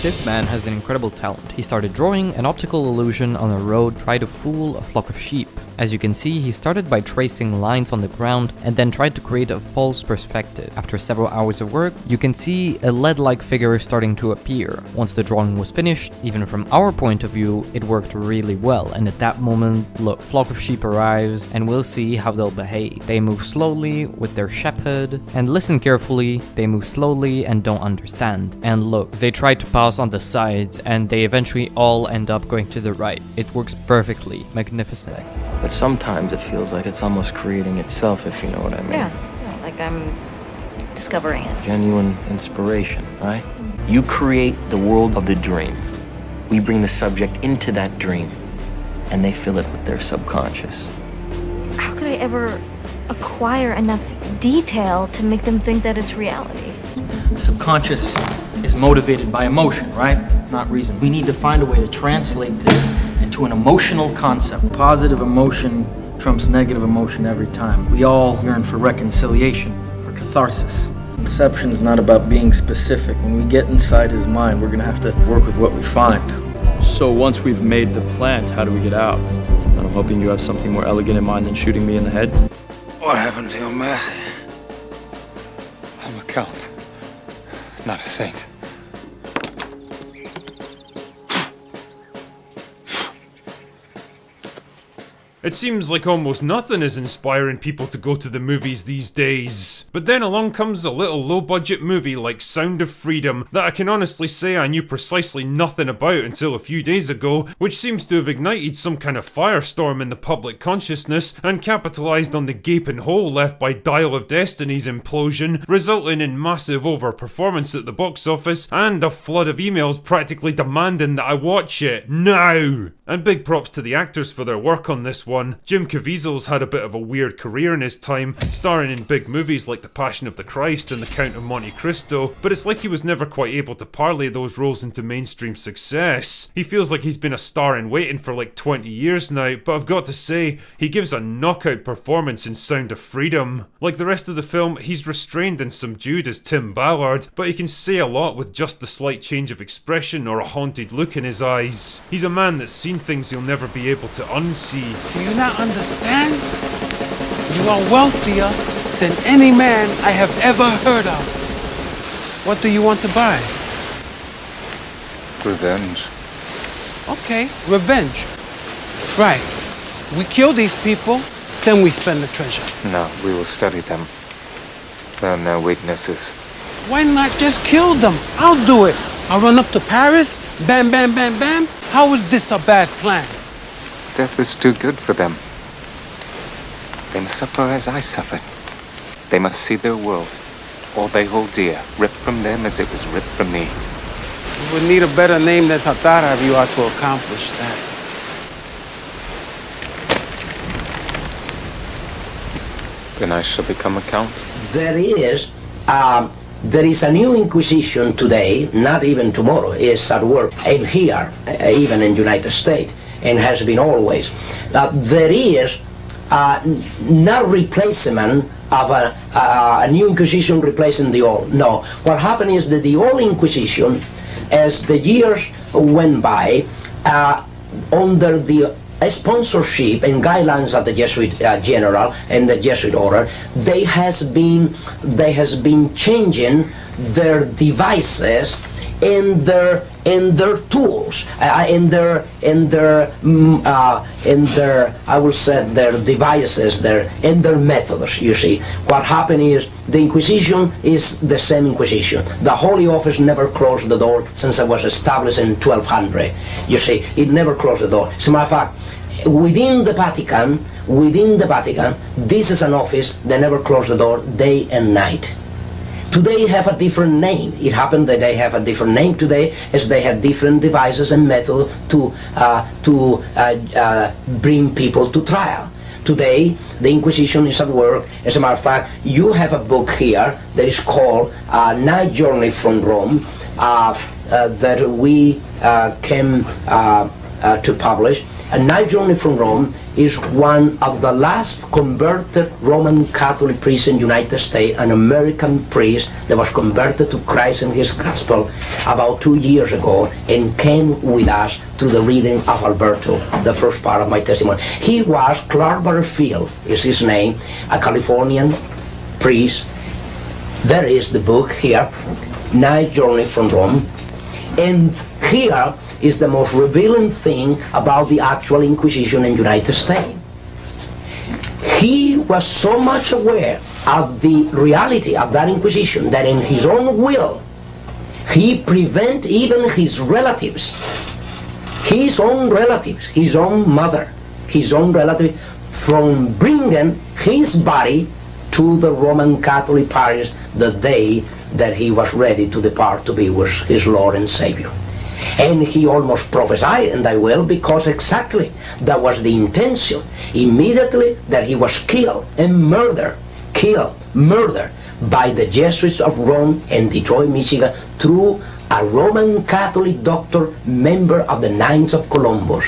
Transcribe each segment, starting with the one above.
This man has an incredible talent. He started drawing an optical illusion on a road, tried to fool a flock of sheep. As you can see, he started by tracing lines on the ground and then tried to create a false perspective. After several hours of work, you can see a lead-like figure starting to appear. Once the drawing was finished, even from our point of view, it worked really well, and at that moment, look, flock of sheep arrives and we'll see how they'll behave. They move slowly with their shepherd, and listen carefully, they move slowly and don't understand. And look, they try to pass on the sides and they eventually all end up going to the right. It works perfectly, magnificent. But sometimes it feels like it's almost creating itself, if you know what I mean. Yeah, like I'm discovering it. Genuine inspiration, right? You create the world of the dream. We bring the subject into that dream, and they fill it with their subconscious. How could I ever acquire enough detail to make them think that it's reality? The subconscious is motivated by emotion, right? Not reason. We need to find a way to translate this into an emotional concept. Positive emotion trumps negative emotion every time. We all yearn for reconciliation, for catharsis. Inception's not about being specific. When we get inside his mind, we're gonna have to work with what we find. So once we've made the plant, how do we get out? And I'm hoping you have something more elegant in mind than shooting me in the head. What happened to your mercy? I'm a count, not a saint. It seems like almost nothing is inspiring people to go to the movies these days. But then along comes a little low-budget movie like Sound of Freedom that I can honestly say I knew precisely nothing about until a few days ago, which seems to have ignited some kind of firestorm in the public consciousness and capitalised on the gaping hole left by Dial of Destiny's implosion, resulting in massive overperformance at the box office and a flood of emails practically demanding that I watch it now. And big props to the actors for their work on this one. Jim Caviezel's had a bit of a weird career in his time, starring in big movies like The Passion of the Christ and The Count of Monte Cristo, but it's like he was never quite able to parlay those roles into mainstream success. He feels like he's been a star in waiting for like 20 years now, but I've got to say, he gives a knockout performance in Sound of Freedom. Like the rest of the film, he's restrained and subdued as Tim Ballard, but he can say a lot with just the slight change of expression or a haunted look in his eyes. He's a man that's seen things he'll never be able to unsee. Do you not understand? You are wealthier than any man I have ever heard of. What do you want to buy? Revenge. Okay, revenge. Right. We kill these people, then we spend the treasure. No, we will study them. Learn their weaknesses. Why not just kill them? I'll do it. I'll run up to Paris, bam, bam, bam, bam. How is this a bad plan? Death is too good for them. They must suffer as I suffered. They must see their world, all they hold dear, ripped from them as it was ripped from me. You would need a better name than Tatara if you are to accomplish that. Then I shall become a count. There is a new Inquisition today, not even tomorrow, is at work, and here, even in the United States, and has been always. There is not replacement of a new Inquisition replacing the old. No, what happened is that the old Inquisition, as the years went by, under the sponsorship and guidelines of the Jesuit general and the Jesuit order, they has been changing their devices and their tools, in their I will say their devices, their methods. You see, what happened is the Inquisition is the same Inquisition. The Holy Office never closed the door since it was established in 1200. You see, it never closed the door. As a matter of fact, within the Vatican, this is an office that never closed the door day and night. Today have a different name. It happened that they have a different name today, as they have different devices and methods to bring people to trial. Today, the Inquisition is at work. As a matter of fact, you have a book here that is called Night Journey from Rome, that we came to publish. A Night Journey from Rome is one of the last converted Roman Catholic priests in the United States, an American priest that was converted to Christ and his gospel about 2 years ago and came with us to the reading of Alberto, the first part of my testimony. He was Clark Butterfield, is his name, a Californian priest. There is the book here, Night Journey from Rome. And here is the most revealing thing about the actual Inquisition in the United States. He was so much aware of the reality of that Inquisition that in his own will, he prevented even his relatives, his own mother, his own relative, from bringing his body to the Roman Catholic parish the day that he was ready to depart to be with his Lord and Savior. And he almost prophesied, and I will, because exactly that was the intention. Immediately that he was killed by the Jesuits of Rome and Detroit, Michigan, through a Roman Catholic doctor, member of the Knights of Columbus.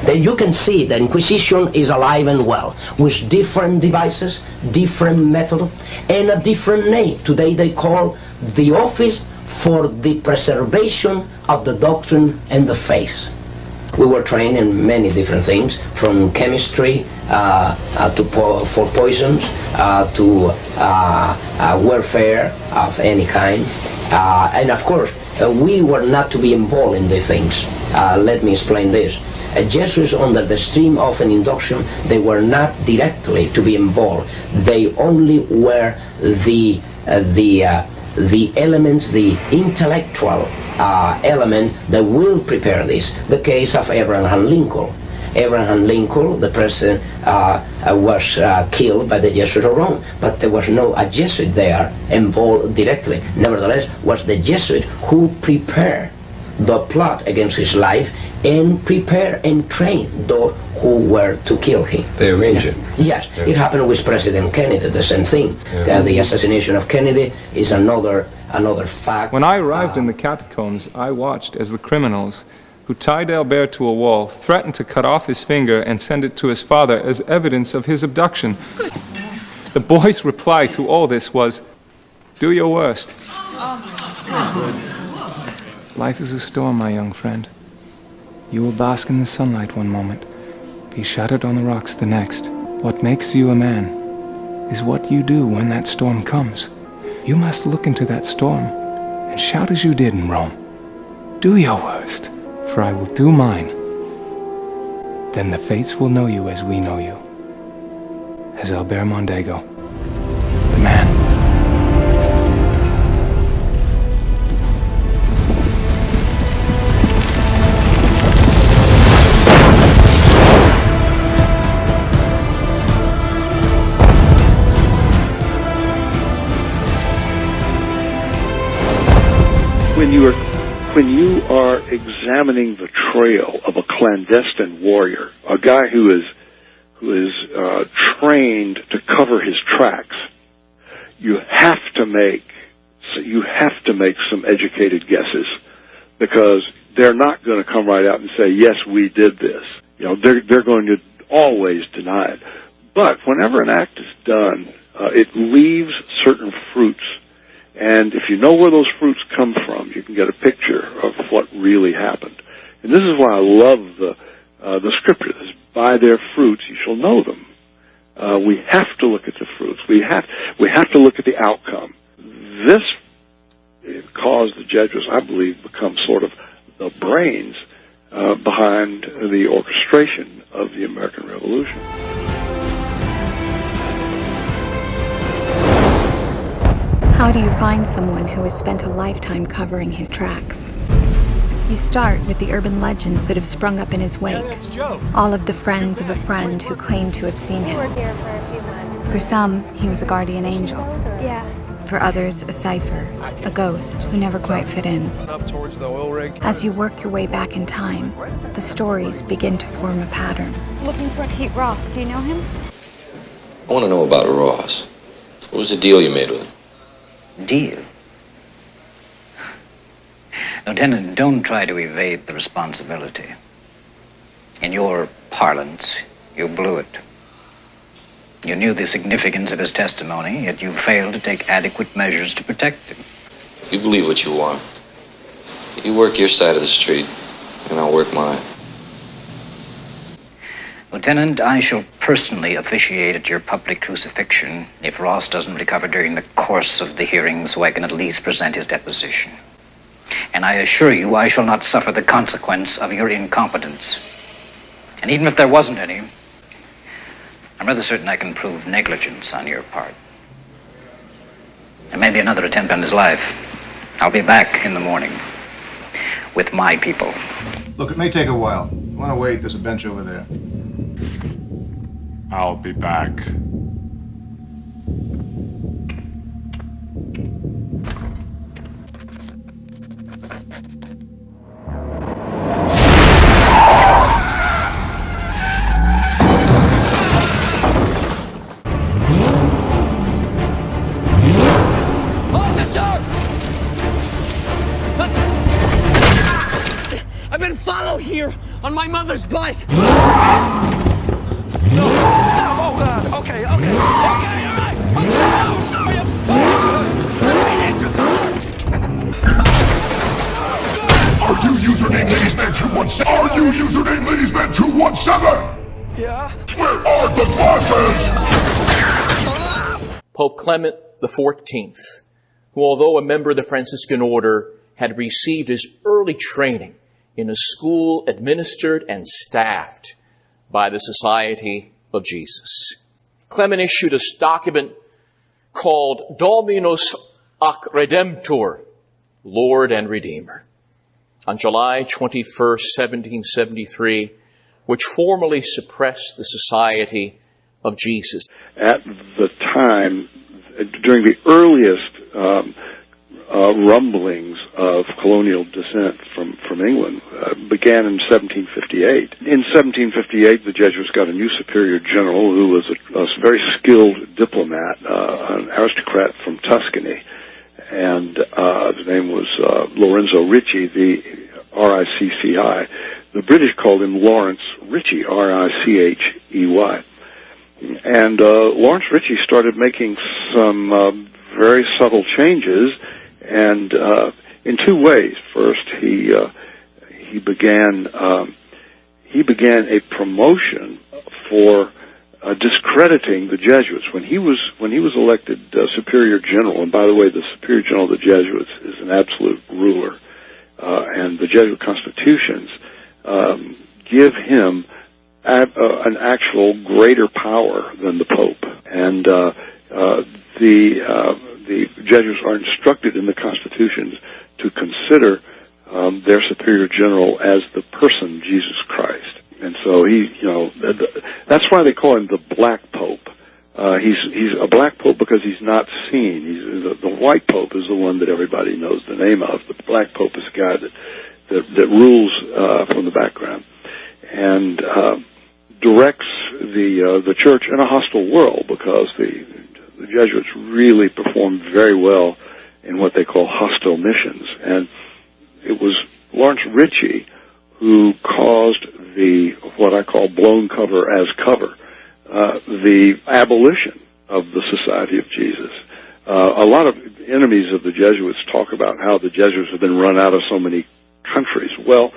Then you can see the Inquisition is alive and well, with different devices, different method, and a different name. Today they call the Office for the Preservation of the Doctrine and the Faith. We were trained in many different things, from chemistry for poisons to warfare of any kind. And of course, we were not to be involved in these things. Let me explain this. Jesuits, under the stream of an induction, they were not directly to be involved. They only were the elements, the intellectual element that will prepare this. The case of Abraham Lincoln. Abraham Lincoln, the president, was killed by the Jesuits of Rome, but there was no a Jesuit there involved directly. Nevertheless, was the Jesuit who prepared the plot against his life and prepare and train those who were to kill him. They arranged it. Yes, it happened with President Kennedy, the same thing. The assassination of Kennedy is another fact. When I arrived in the catacombs, I watched as the criminals who tied Alberto to a wall threatened to cut off his finger and send it to his father as evidence of his abduction. The boy's reply to all this was, "Do your worst." Life is a storm, my young friend. You will bask in the sunlight one moment, be shattered on the rocks the next. What makes you a man is what you do when that storm comes. You must look into that storm and shout as you did in Rome. Do your worst, for I will do mine. Then the fates will know you as we know you. As Alberto Mondego, the man. When you are examining the trail of a clandestine warrior, a guy who is trained to cover his tracks, you have to make some educated guesses, because they're not going to come right out and say, "Yes, we did this." You know, they're going to always deny it. But whenever an act is done, it leaves certain fruits. And if you know where those fruits come from, you can get a picture of what really happened. And this is why I love the scriptures. By their fruits you shall know them. We have to look at the fruits. We have to look at the outcome. This caused the Jesuits, I believe, become sort of the brains behind the orchestration of the American Revolution. How do you find someone who has spent a lifetime covering his tracks? You start with the urban legends that have sprung up in his wake. All of the friends of a friend who claimed to have seen him. For some, he was a guardian angel. For others, a cipher, a ghost who never quite fit in. As you work your way back in time, the stories begin to form a pattern. Looking for Pete Ross. Do you know him? I want to know about Ross. What was the deal you made with him? Deal? Lieutenant, don't try to evade the responsibility. In your parlance, you blew it. You knew the significance of his testimony, yet you failed to take adequate measures to protect him. You believe what you want. You work your side of the street, and I'll work mine. Lieutenant, I shall personally officiate at your public crucifixion if Ross doesn't recover during the course of the hearing, so I can at least present his deposition. And I assure you I shall not suffer the consequence of your incompetence. And even if there wasn't any, I'm rather certain I can prove negligence on your part. And maybe another attempt on his life. I'll be back in the morning with my people. Look, it may take a while. You want to wait? There's a bench over there. I'll be back. Officer! Listen! I've been followed here on my mother's bike. No, stop! Oh God! Okay, all right. Okay, I'm sorry. Are you username LadiesMan217? Are you username LadiesMan217? Yeah. Where are the bosses? Pope Clement XIV, who, although a member of the Franciscan order, had received his early training in a school administered and staffed by the Society of Jesus. Clement issued a document called Dominus ac Redemptor, Lord and Redeemer, on July 21st, 1773, which formally suppressed the Society of Jesus. At the time, during the earliest rumblings of colonial descent from England, began in 1758. In 1758, the Jesuits got a new superior general who was a very skilled diplomat, an aristocrat from Tuscany, and his name was Lorenzo Ricci, the R-I-C-C-I. The British called him Lawrence Ritchie, R-I-C-H-E-Y. And Lawrence Ritchie started making some very subtle changes, and in two ways. First, he began a promotion for discrediting the Jesuits. When he was elected superior general, and by the way, the superior general of the Jesuits is an absolute ruler, and the Jesuit constitutions give him an actual greater power than the Pope, and the Jesuits are instructed in the constitutions to consider their superior general as the person Jesus Christ. And so that's why they call him the Black Pope. He's a Black Pope because he's not seen. The White Pope is the one that everybody knows the name of. The Black Pope is a guy that rules from the background and directs the church in a hostile world, because the Jesuits really performed very well in what they call hostile missions. And it was Lawrence Ritchie who caused what I call blown cover as cover, the abolition of the Society of Jesus. A lot of enemies of the Jesuits talk about how the Jesuits have been run out of so many countries. Well,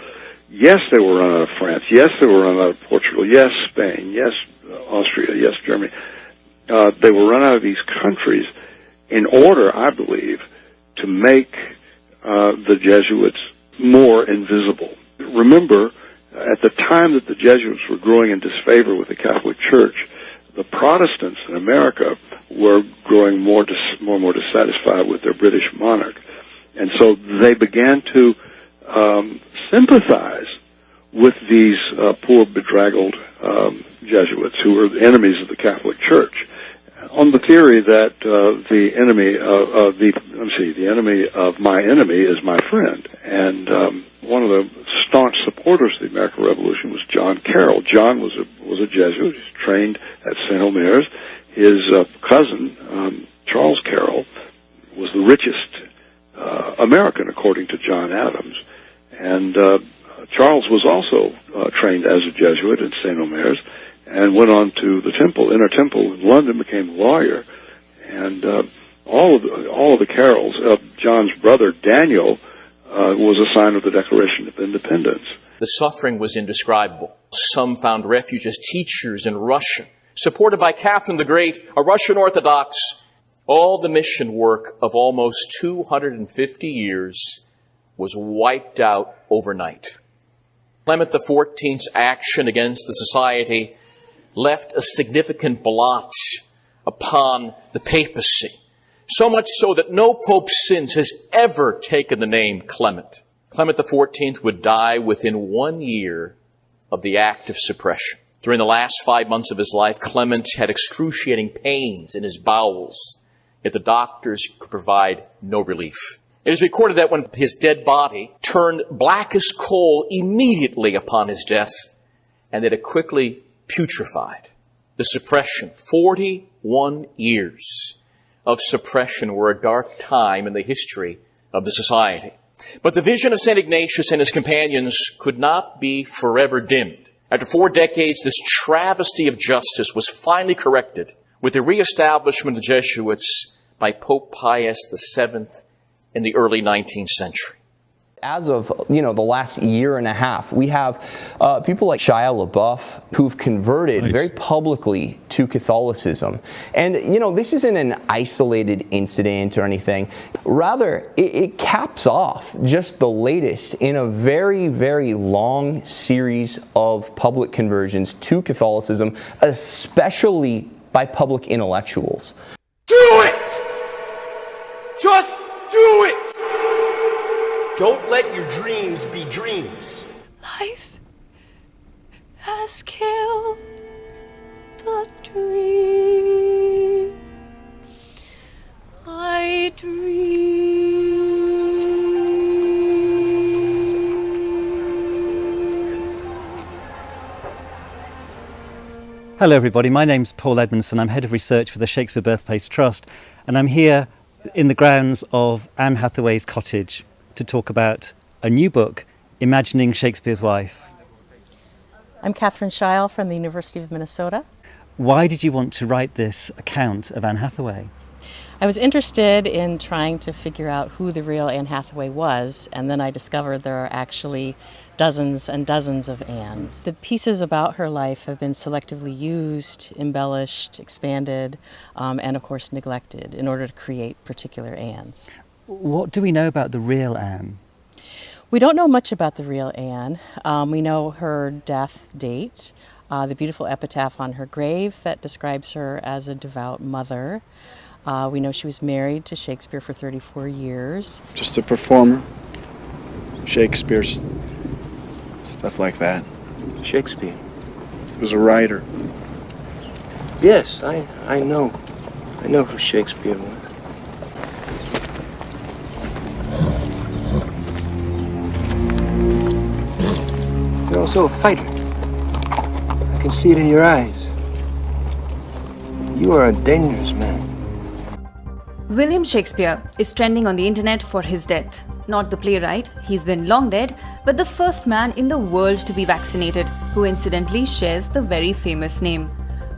yes, they were run out of France. Yes, they were run out of Portugal. Yes, Spain. Yes, Austria. Yes, Germany. They were run out of these countries in order, I believe, to make the Jesuits more invisible. Remember, at the time that the Jesuits were growing in disfavor with the Catholic Church, the Protestants in America were growing more and more dissatisfied with their British monarch. And so they began to sympathize with these poor, bedraggled Jesuits who were enemies of the Catholic Church, on the theory that the enemy of my enemy is my friend. And one of the staunch supporters of the American Revolution was John Carroll. John was a Jesuit. He was trained at St. Omer's. His cousin, Charles Carroll, was the richest American, according to John Adams. And Charles was also trained as a Jesuit in St. Omer's, and went on to the Inner Temple in London, became a lawyer, and all of the carols. John's brother Daniel was a sign of the Declaration of Independence. The suffering was indescribable. Some found refuge as teachers in Russia, supported by Catherine the Great, a Russian Orthodox. All the mission work of almost 250 years was wiped out overnight. Clement XIV's action against the society left a significant blot upon the papacy, so much so that no pope since has ever taken the name Clement. Clement XIV would die within 1 year of the act of suppression. During the last 5 months of his life, Clement had excruciating pains in his bowels, yet the doctors could provide no relief. It is recorded that when his dead body turned black as coal immediately upon his death, and that it quickly putrefied. The suppression, 41 years of suppression, were a dark time in the history of the society. But the vision of St. Ignatius and his companions could not be forever dimmed. After 4 decades, this travesty of justice was finally corrected with the reestablishment of the Jesuits by Pope Pius VII in the early 19th century. As of, the last year and a half, we have people like Shia LaBeouf who've converted very publicly to Catholicism. And, this isn't an isolated incident or anything. Rather, it caps off just the latest in a very, very long series of public conversions to Catholicism, especially by public intellectuals. Do it! Just do it! Don't let your dreams be dreams. Life has killed the dream I dream. Hello everybody, my name's Paul Edmondson. I'm Head of Research for the Shakespeare Birthplace Trust, and I'm here in the grounds of Anne Hathaway's cottage to talk about a new book, Imagining Shakespeare's Wife. I'm Catherine Scheil from the University of Minnesota. Why did you want to write this account of Anne Hathaway? I was interested in trying to figure out who the real Anne Hathaway was, and then I discovered there are actually dozens and dozens of Annes. The pieces about her life have been selectively used, embellished, expanded, and of course neglected in order to create particular Annes. What do we know about the real Anne? We don't know much about the real Anne. We know her death date, the beautiful epitaph on her grave that describes her as a devout mother. We know she was married to Shakespeare for 34 years. Just a performer. Shakespeare's stuff like that. Shakespeare was a writer. Yes, I know who Shakespeare was. You're also a fighter. I can see it in your eyes. You are a dangerous man. William Shakespeare is trending on the internet for his death. Not the playwright, he's been long dead, but the first man in the world to be vaccinated, who incidentally shares the very famous name.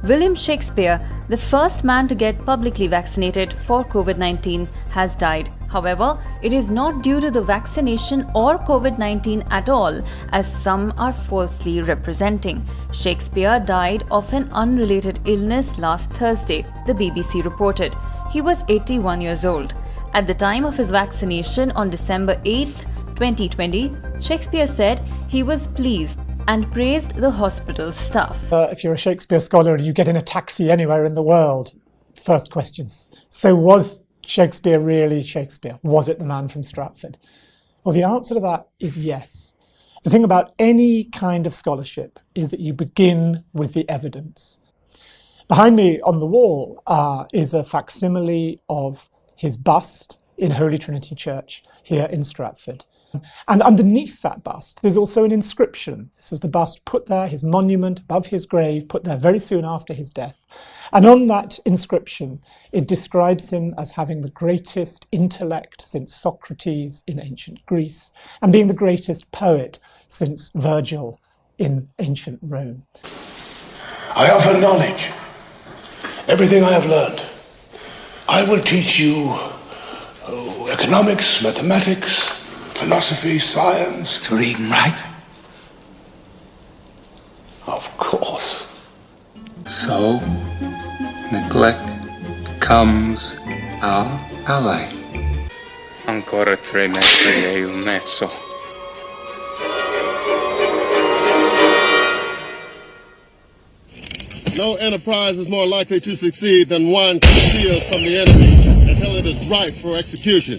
William Shakespeare, the first man to get publicly vaccinated for COVID-19, has died. However, it is not due to the vaccination or COVID-19 at all, as some are falsely representing. Shakespeare died of an unrelated illness last Thursday, the BBC reported. He was 81 years old. At the time of his vaccination on December 8th, 2020, Shakespeare said he was pleased and praised the hospital staff. If you're a Shakespeare scholar and you get in a taxi anywhere in the world, first questions. So was Shakespeare really Shakespeare? Was it the man from Stratford? Well, the answer to that is yes. The thing about any kind of scholarship is that you begin with the evidence. Behind me on the wall is a facsimile of his bust in Holy Trinity Church here in Stratford. And underneath that bust, there's also an inscription. This was the bust put there, his monument above his grave, put there very soon after his death. And on that inscription, it describes him as having the greatest intellect since Socrates in ancient Greece, and being the greatest poet since Virgil in ancient Rome. I offer knowledge. Everything I have learned. I will teach you economics, mathematics, philosophy, science. To read and write? Of course. So, neglect becomes our ally. Ancora 3 metri e un mezzo. No enterprise is more likely to succeed than one concealed from the enemy until it is ripe for execution.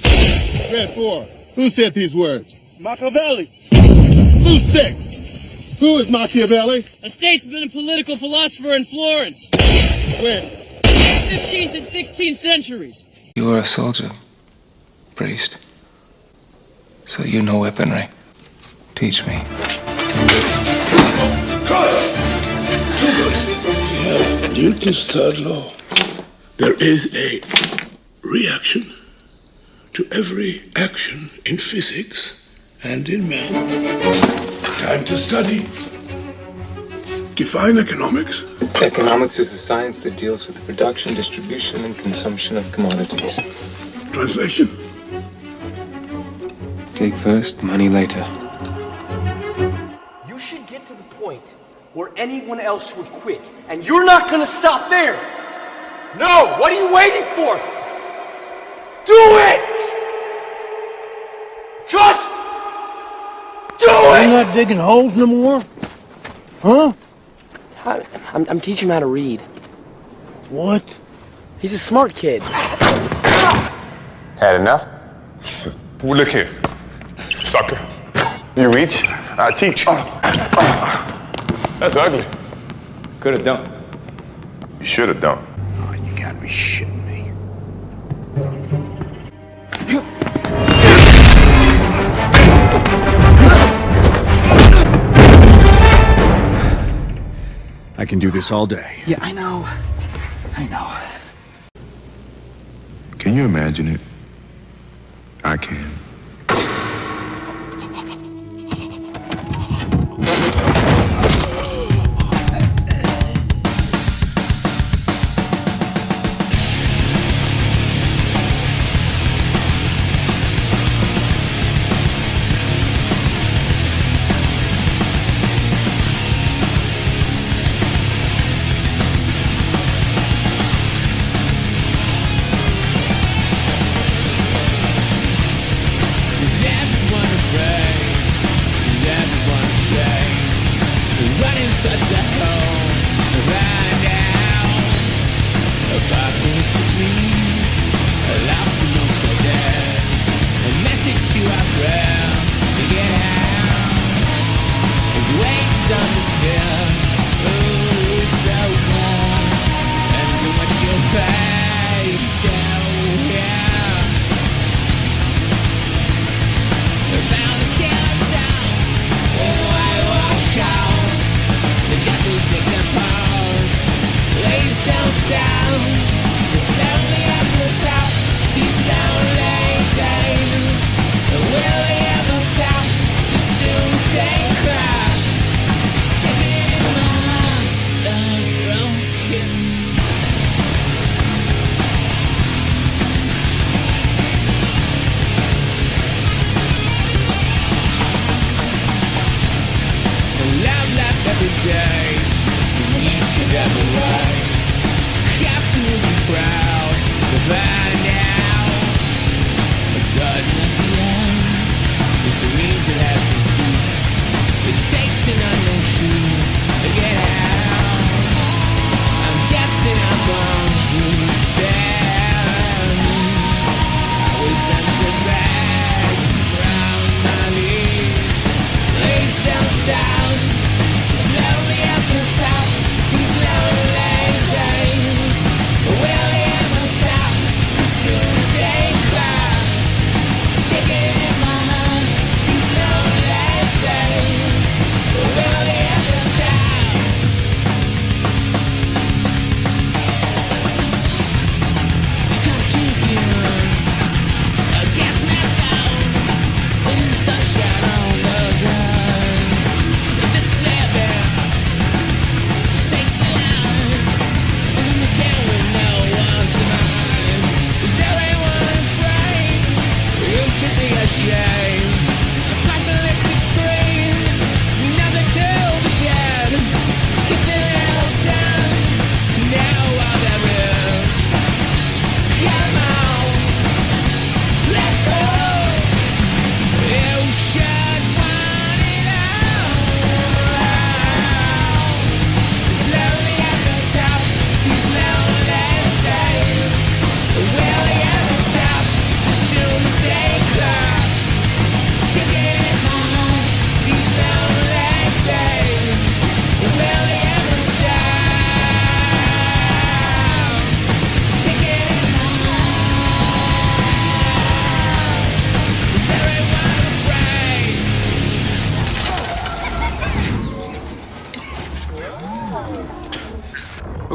Red 4, who said these words? Machiavelli. Who's 6? Who is Machiavelli? A statesman and political philosopher in Florence. When? 15th and 16th centuries. You were a soldier, priest. So you know weaponry. Teach me. Newton's third law. There is a reaction to every action in physics and in man. Time to study. Define economics. Economics is a science that deals with the production, distribution, and consumption of commodities. Translation. Take first, money later. You should get to the point where anyone else would quit, and you're not gonna stop there. No, what are you waiting for? Do it! Just do it! You're not digging holes no more? Huh? I'm teaching him how to read. What? He's a smart kid. Had enough? Well, look here, sucker. You reach, I teach. That's ugly. Could have done. You should have done. Oh, you gotta be shitting me. I can do this all day. Yeah, I know. Can you imagine it? I can.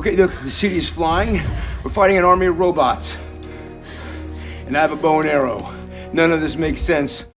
Okay, look, the city is flying. We're fighting an army of robots. And I have a bow and arrow. None of this makes sense.